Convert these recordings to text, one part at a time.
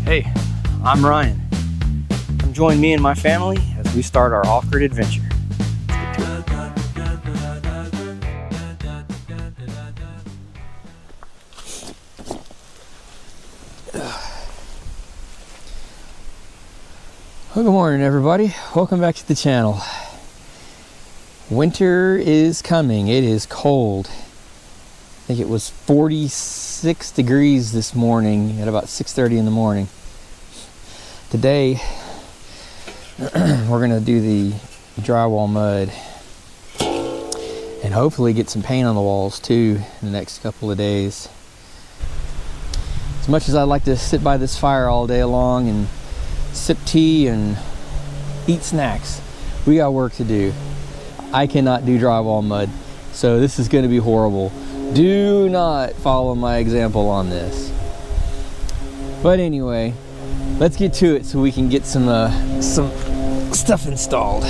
Hey, I'm Ryan. Come join me and my family as we start our off-grid adventure. Well, good morning, everybody. Welcome back to the channel. Winter is coming. It is cold. I think it was 46 degrees this morning at about 6:30 in the morning. Today, we're going to do the drywall mud and hopefully get some paint on the walls too in the next couple of days. As much as I'd like to sit by this fire all day long and sip tea and eat snacks, we got work to do. I cannot do drywall mud, so this is going to be horrible. Do not follow my example on this. But anyway, let's get to it so we can get some stuff installed.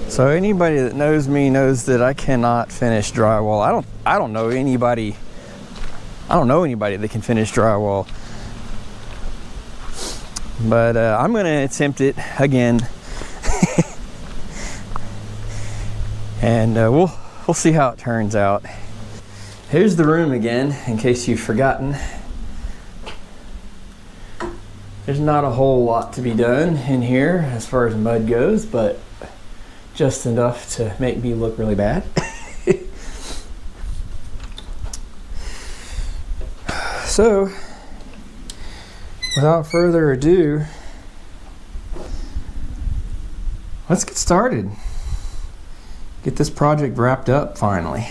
So anybody that knows me knows that I cannot finish drywall. I don't know anybody that can finish drywall. But I'm going to attempt it again. And we'll see how it turns out. Here's the room again, in case you've forgotten. There's not a whole lot to be done in here as far as mud goes, but just enough to make me look really bad. So, without further ado, let's get started. Get this project wrapped up finally.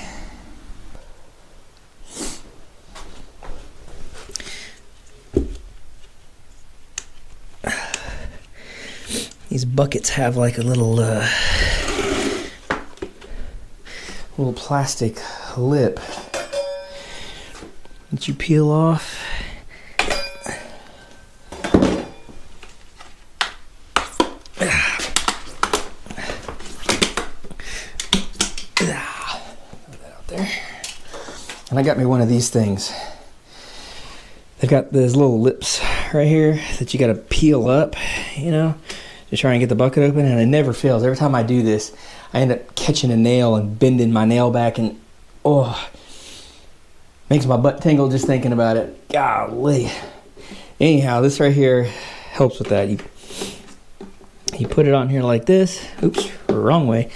These buckets have like a little plastic lip that you peel off. And I got me one of these things. They've got those little lips right here that you got to peel up, you know, to try and get the bucket open, and it never fails. Every time I do this, I end up catching a nail and bending my nail back, and makes my butt tingle just thinking about it. Golly. Anyhow, this right here helps with that. You put it on here like this. Oops, wrong way.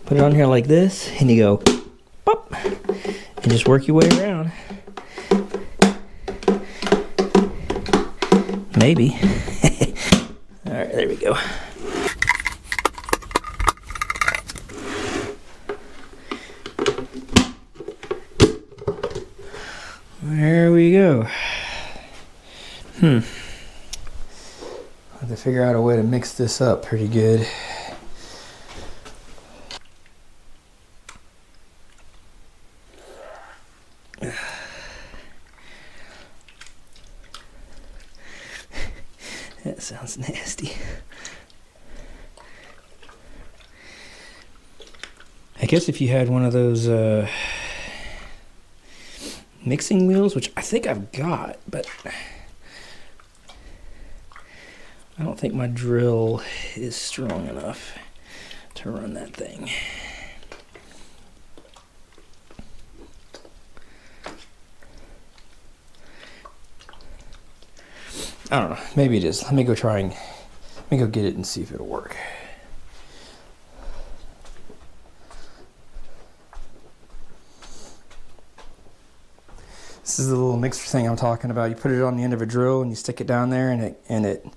Put it on here like this, and you go pop. And just work your way around. Maybe. All right, there we go. There we go. I have to figure out a way to mix this up pretty good. That sounds nasty. I guess if you had one of those mixing wheels, which I think I've got, but I don't think my drill is strong enough to run that thing. I don't know, maybe it is. Let me go get it and see if it'll work. This is the little mixer thing I'm talking about. You put it on the end of a drill and you stick it down there, and it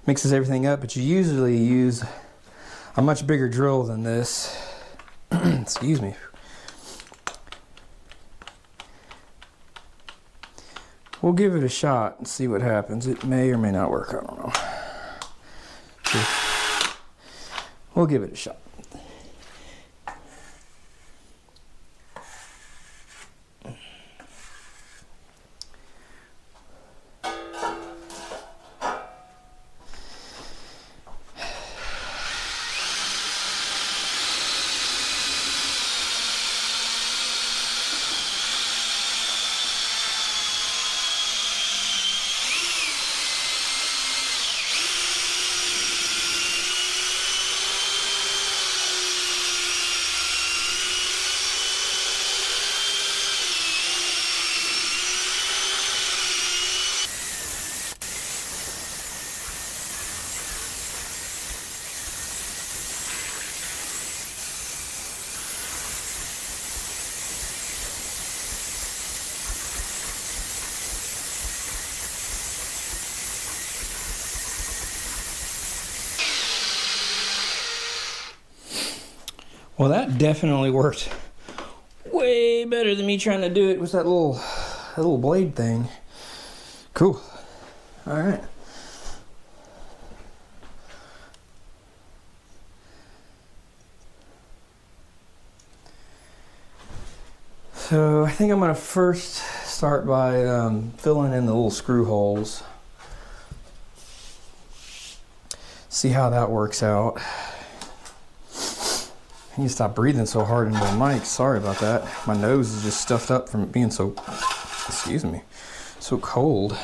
mixes everything up, but you usually use a much bigger drill than this. Excuse me. We'll give it a shot and see what happens. It may or may not work, I don't know. We'll give it a shot. Well, that definitely worked way better than me trying to do it with that little blade thing. Cool. All right. So I think I'm gonna first start by filling in the little screw holes. See how that works out. I need to stop breathing so hard into the mic. Sorry about that. My nose is just stuffed up from it being so, excuse me, so cold.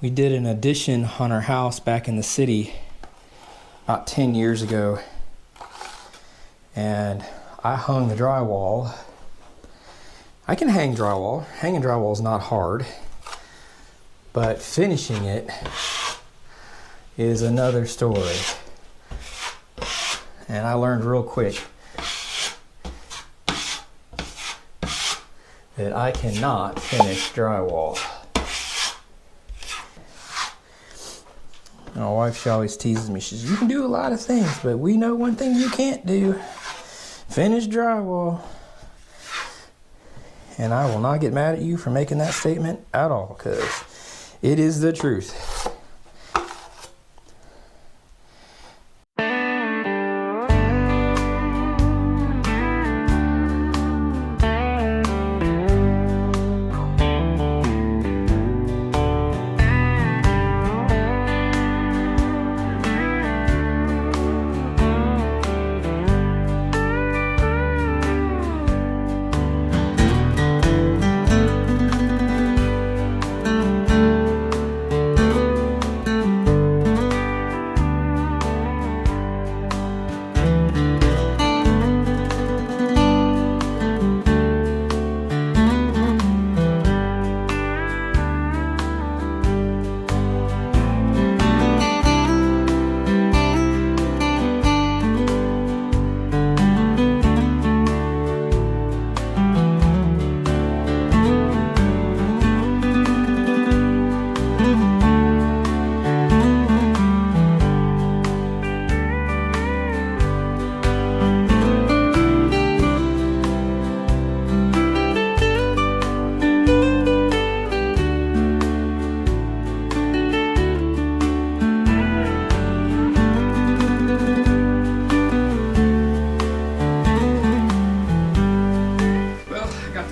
We did an addition on our house back in the city about 10 years ago, and I hung the drywall. I can hang drywall. Hanging drywall is not hard, but finishing it is another story. And I learned real quick that I cannot finish drywall. My wife, she always teases me. She says, you can do a lot of things, but we know one thing you can't do. Finish drywall. And I will not get mad at you for making that statement at all, because it is the truth.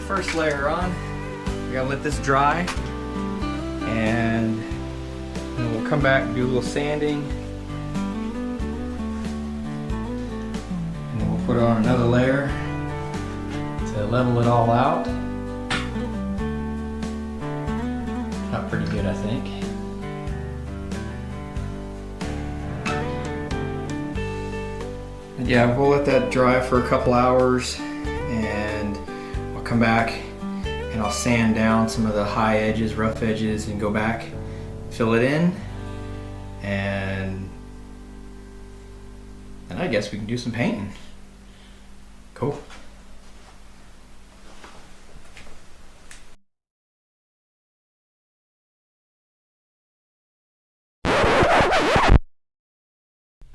First layer on. We gotta let this dry, and then we'll come back and do a little sanding, and then we'll put on another layer to level it all out. Not pretty good, I think. And yeah, we'll let that dry for a couple hours, and I'll come back and I'll sand down some of the high edges, rough edges, and go back, fill it in, and I guess we can do some painting. Cool.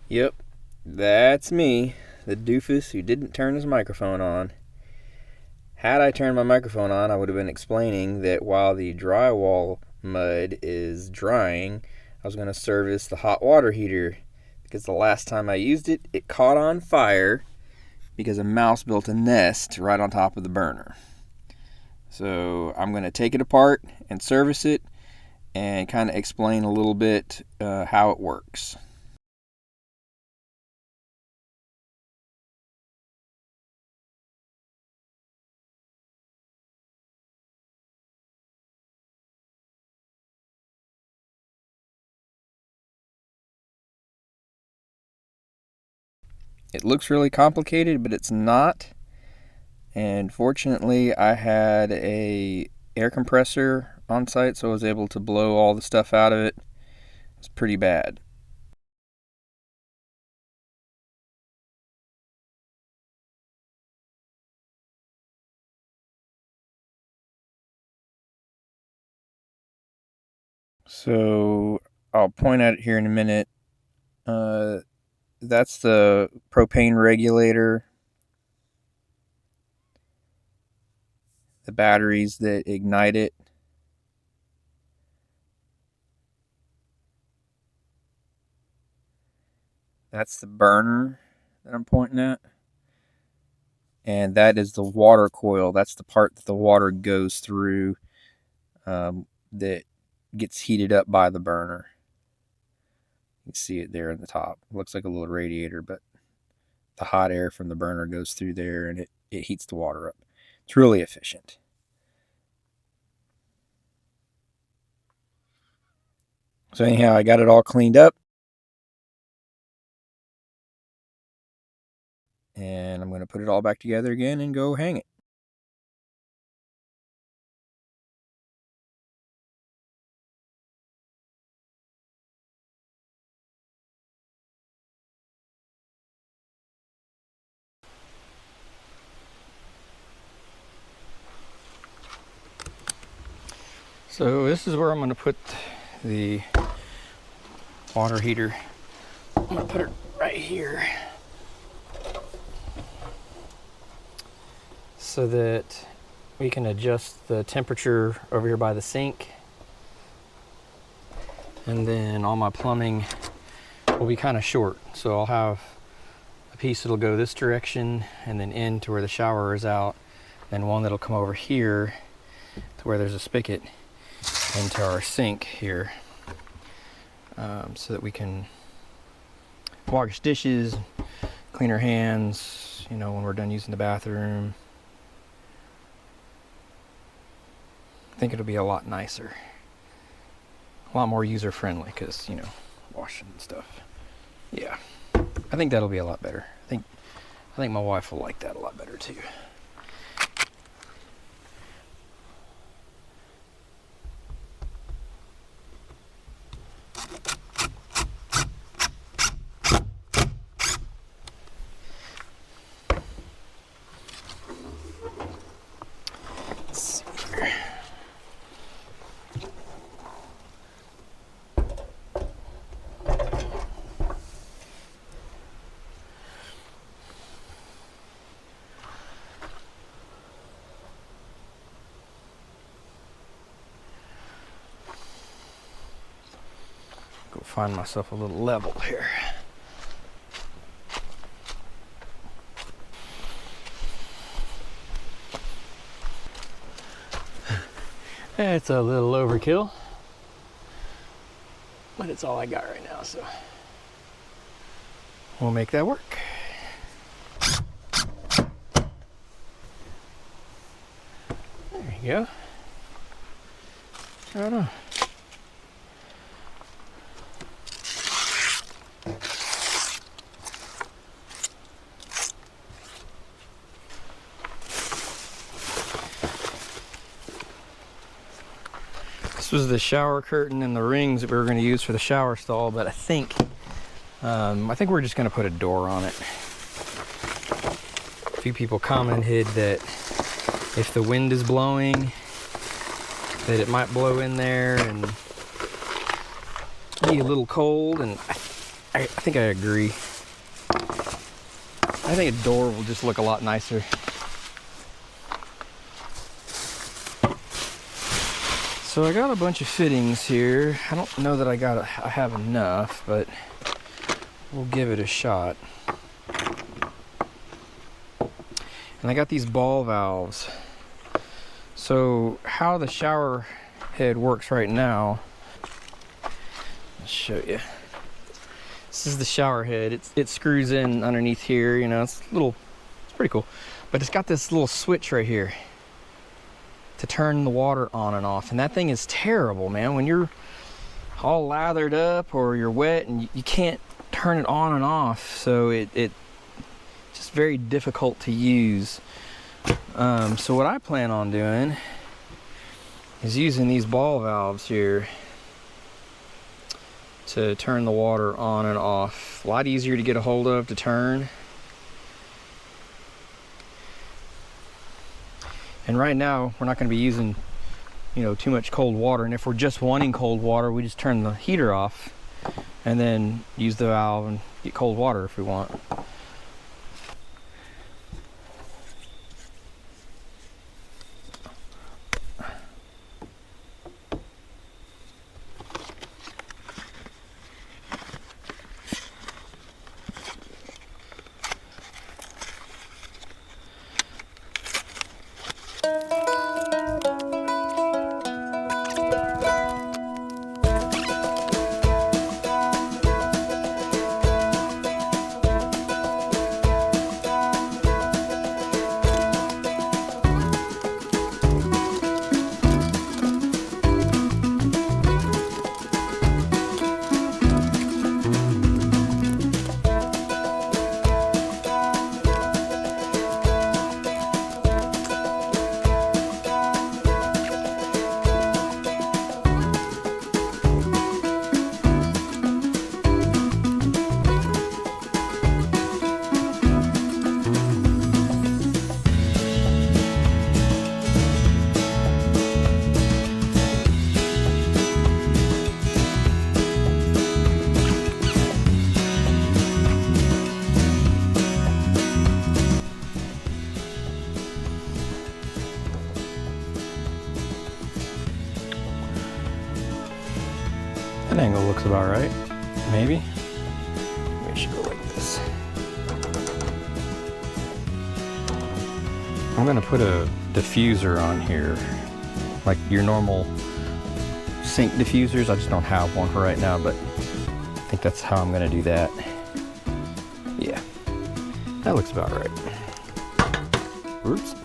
Yep, that's me, the doofus who didn't turn his microphone on. Had I turned my microphone on, I would have been explaining that while the drywall mud is drying, I was going to service the hot water heater, because the last time I used it, it caught on fire because a mouse built a nest right on top of the burner. So I'm going to take it apart and service it and kind of explain a little bit how it works. It looks really complicated, but it's not. And fortunately, I had a air compressor on site, so I was able to blow all the stuff out of it. It's pretty bad. So I'll point at it here in a minute. That's the propane regulator. The batteries that ignite it. That's the burner that I'm pointing at. And that is the water coil. That's the part that the water goes through that gets heated up by the burner. You can see it there in the top. It looks like a little radiator, but the hot air from the burner goes through there and it heats the water up. It's really efficient. So anyhow, I got it all cleaned up. And I'm going to put it all back together again and go hang it. So this is where I'm going to put the water heater. I'm going to put it right here so that we can adjust the temperature over here by the sink. And then all my plumbing will be kind of short. So I'll have a piece that'll go this direction and then in to where the shower is out. Then one that'll come over here to where there's a spigot into our sink here. So that we can wash dishes, clean our hands, you know, when we're done using the bathroom. I think it'll be a lot nicer. A lot more user-friendly because, you know, washing and stuff. Yeah, I think that'll be a lot better. I think my wife will like that a lot better too. Let's see here. Go find myself a little level here. It's a little overkill, but it's all I got right now, so we'll make that work. There you go. Right on. This was the shower curtain and the rings that we were going to use for the shower stall, but I think we're just going to put a door on it. A few people commented that if the wind is blowing, that it might blow in there and be a little cold, and I think I agree. I think a door will just look a lot nicer. So I got a bunch of fittings here. I don't know that I have enough, but we'll give it a shot. And I got these ball valves. So how the shower head works right now, I'll show you. This is the shower head. It screws in underneath here, you know, it's pretty cool. But it's got this little switch right here to turn the water on and off. And that thing is terrible, man. When you're all lathered up or you're wet and you can't turn it on and off. So it's just very difficult to use. So what I plan on doing is using these ball valves here to turn the water on and off. A lot easier to get a hold of to turn. And right now, we're not going to be using too much cold water. And if we're just wanting cold water, we just turn the heater off and then use the valve and get cold water if we want. That angle looks about right, maybe. Maybe I should go like this. I'm gonna put a diffuser on here, like your normal sink diffusers. I just don't have one for right now, but I think that's how I'm gonna do that. Yeah, that looks about right. Oops.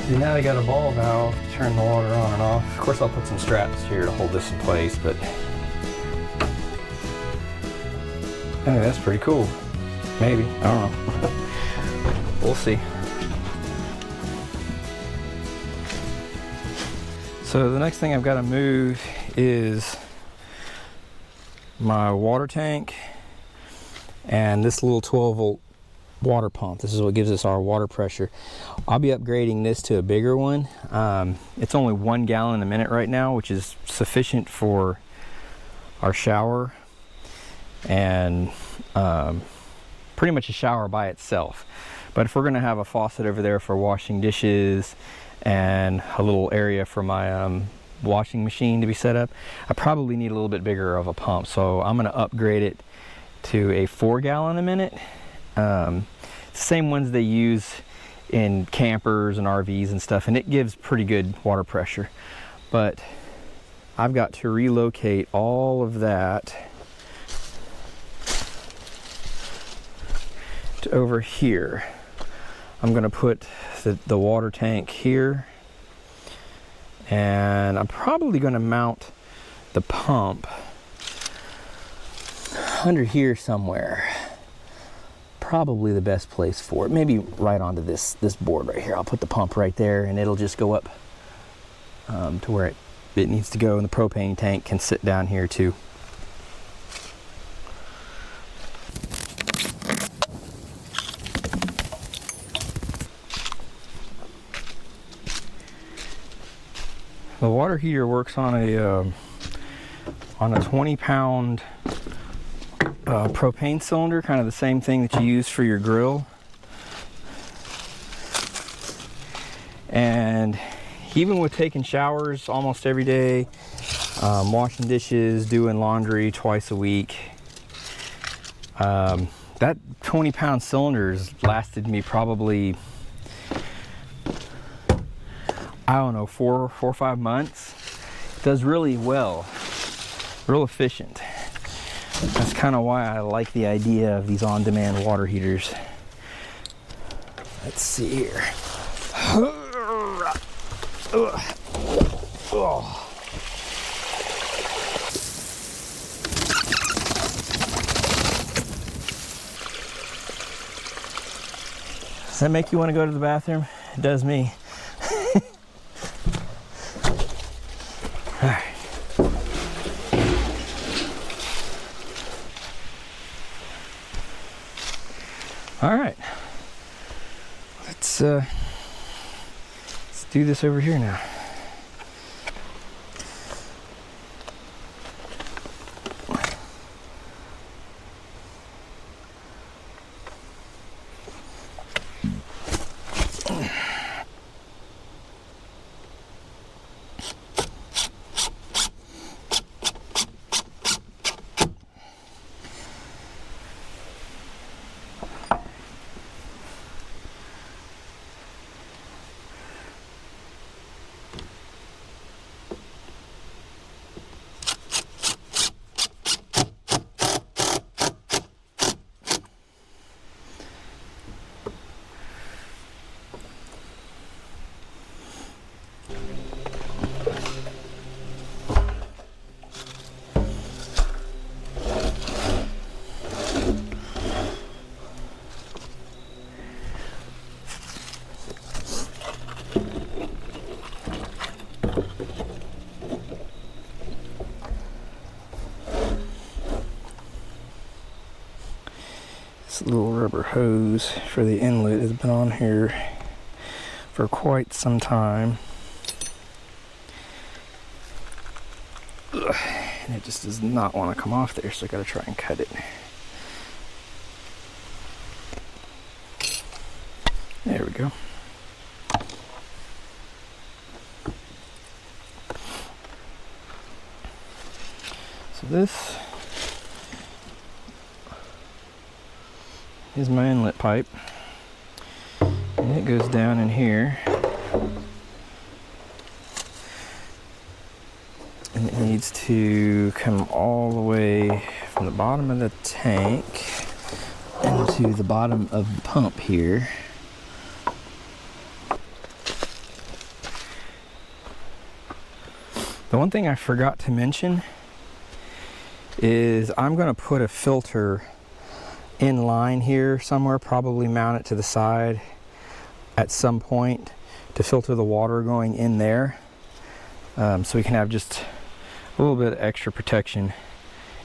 See, now I got a ball valve to turn the water on and off. Of course, I'll put some straps here to hold this in place, but hey, that's pretty cool. Maybe, I don't know. We'll see. So the next thing I've got to move is my water tank and this little 12-volt water pump. This is what gives us our water pressure. I'll be upgrading this to a bigger one. It's only 1 gallon a minute right now, which is sufficient for our shower and pretty much a shower by itself. But if we're going to have a faucet over there for washing dishes and a little area for my washing machine to be set up, I probably need a little bit bigger of a pump. So I'm going to upgrade it to a 4 gallon a minute. Same ones they use in campers and RVs and stuff, and it gives pretty good water pressure. But I've got to relocate all of that to over here. I'm going to put the water tank here, and I'm probably going to mount the pump under here somewhere. Probably the best place for it. Maybe right onto this board right here. I'll put the pump right there, and it'll just go up to where it needs to go, and the propane tank can sit down here too. The water heater works on a 20-pound propane cylinder, kind of the same thing that you use for your grill. And even with taking showers almost every day, washing dishes, doing laundry twice a week, That 20-pound cylinder's lasted me probably, I don't know, 4 or 5 months. It does really well, real efficient. That's kind of why I like the idea of these on-demand water heaters. Let's see here. Oh. Does that make you want to go to the bathroom? It does me. All right. All right. Let's do this over here now. This little rubber hose for the inlet has been on here for quite some time. Ugh, and it just does not want to come off there, so I gotta try and cut it. There we go. So this is my inlet pipe, and it goes down in here, and it needs to come all the way from the bottom of the tank into the bottom of the pump here. The one thing I forgot to mention is I'm going to put a filter in line here somewhere, probably mount it to the side at some point to filter the water going in there, so we can have just a little bit of extra protection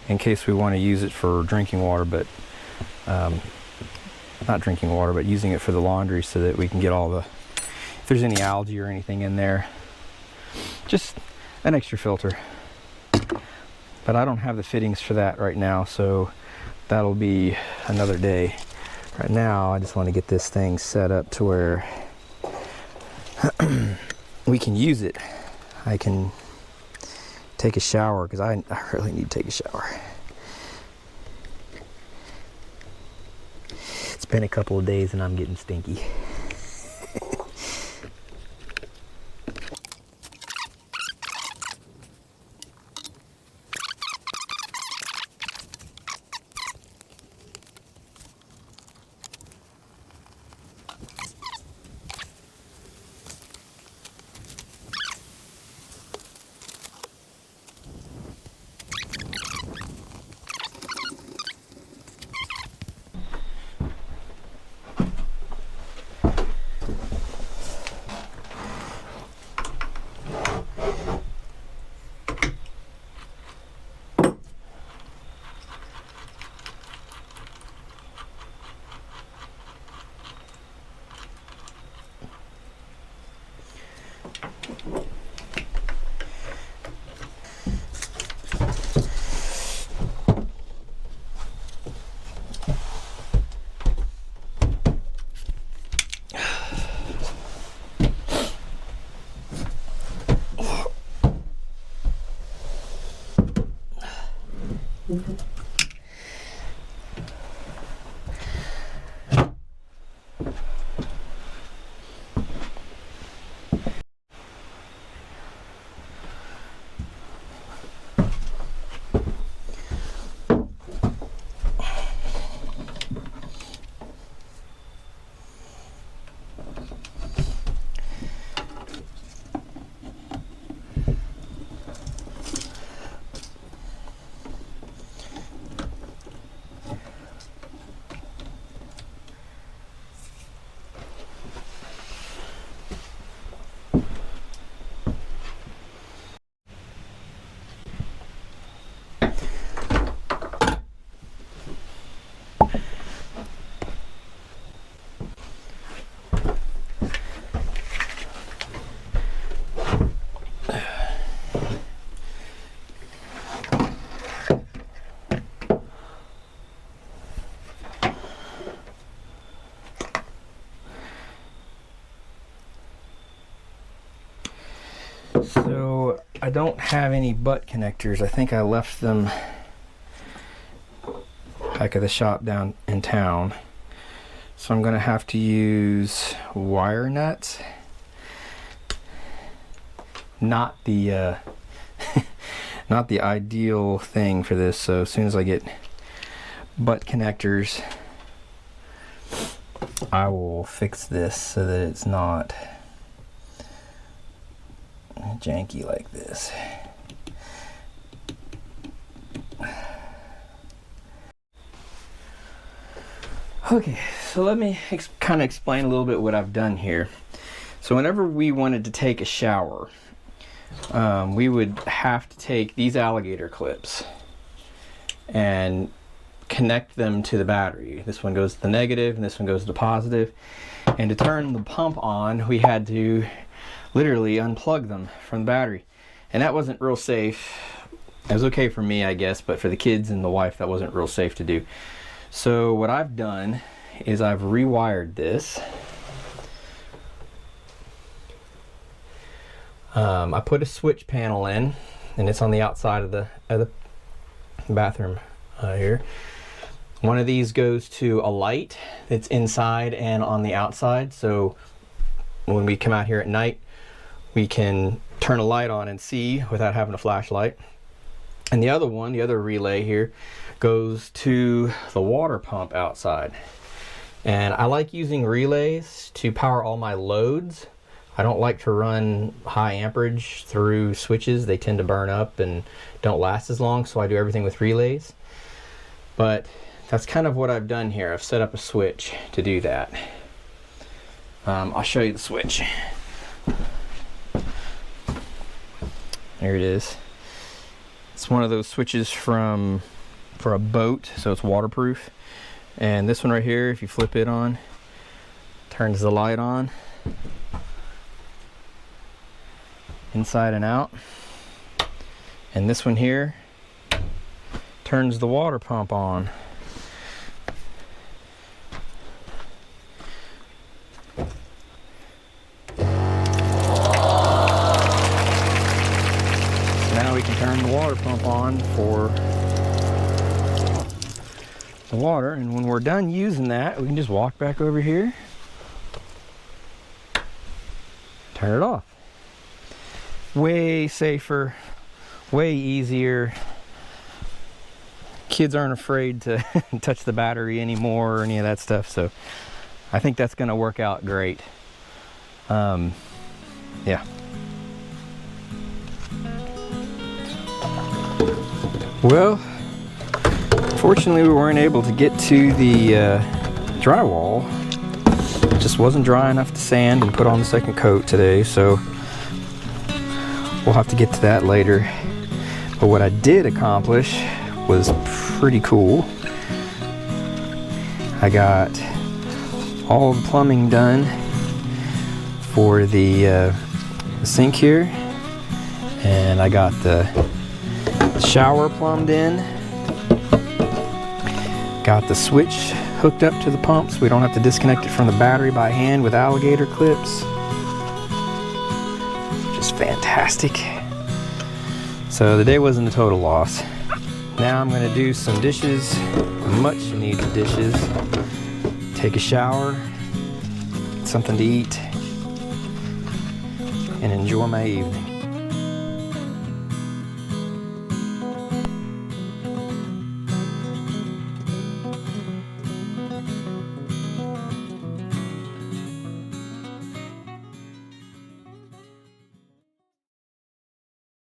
in case we want to use it for drinking water, but not drinking water, but using it for the laundry, so that we can get all the, if there's any algae or anything in there, just an extra filter. But I don't have the fittings for that right now, so that'll be another day. Right now, I just want to get this thing set up to where we can use it. I can take a shower, because I really need to take a shower. It's been a couple of days and I'm getting stinky. So I don't have any butt connectors. I think I left them back at the shop down in town. So I'm gonna have to use wire nuts. Not the not the ideal thing for this. So as soon as I get butt connectors, I will fix this so that it's not janky like this. Okay, so let me kind of explain a little bit what I've done here. So whenever we wanted to take a shower, we would have to take these alligator clips and connect them to the battery. This one goes to the negative and this one goes to the positive. And to turn the pump on, we had to literally unplug them from the battery. And that wasn't real safe. It was okay for me, I guess, but for the kids and the wife, that wasn't real safe to do. So what I've done is I've rewired this. I put a switch panel in, and it's on the outside of the bathroom here. One of these goes to a light that's inside and on the outside, so when we come out here at night, we can turn a light on and see without having a flashlight. And the other one, the other relay here, goes to the water pump outside. And I like using relays to power all my loads. I don't like to run high amperage through switches. They tend to burn up and don't last as long, so I do everything with relays. But that's kind of what I've done here. I've set up a switch to do that. I'll show you the switch. There it is. It's one of those switches for a boat, so it's waterproof. And this one right here, if you flip it on, turns the light on inside and out. And this one here turns the water pump on. Now we can turn the water pump on for the water, and when we're done using that, we can just walk back over here, turn it off. Way safer, way easier. Kids aren't afraid to touch the battery anymore or any of that stuff, so I think that's going to work out great. Yeah. Well, fortunately we weren't able to get to the drywall. It just wasn't dry enough to sand and put on the second coat today, so we'll have to get to that later. But what I did accomplish was pretty cool. I got all the plumbing done for the sink here, and I got the shower plumbed in. Got the switch hooked up to the pump so we don't have to disconnect it from the battery by hand with alligator clips. Just fantastic. So the day wasn't a total loss. Now I'm going to do some dishes, much needed dishes, take a shower, get something to eat, and enjoy my evening.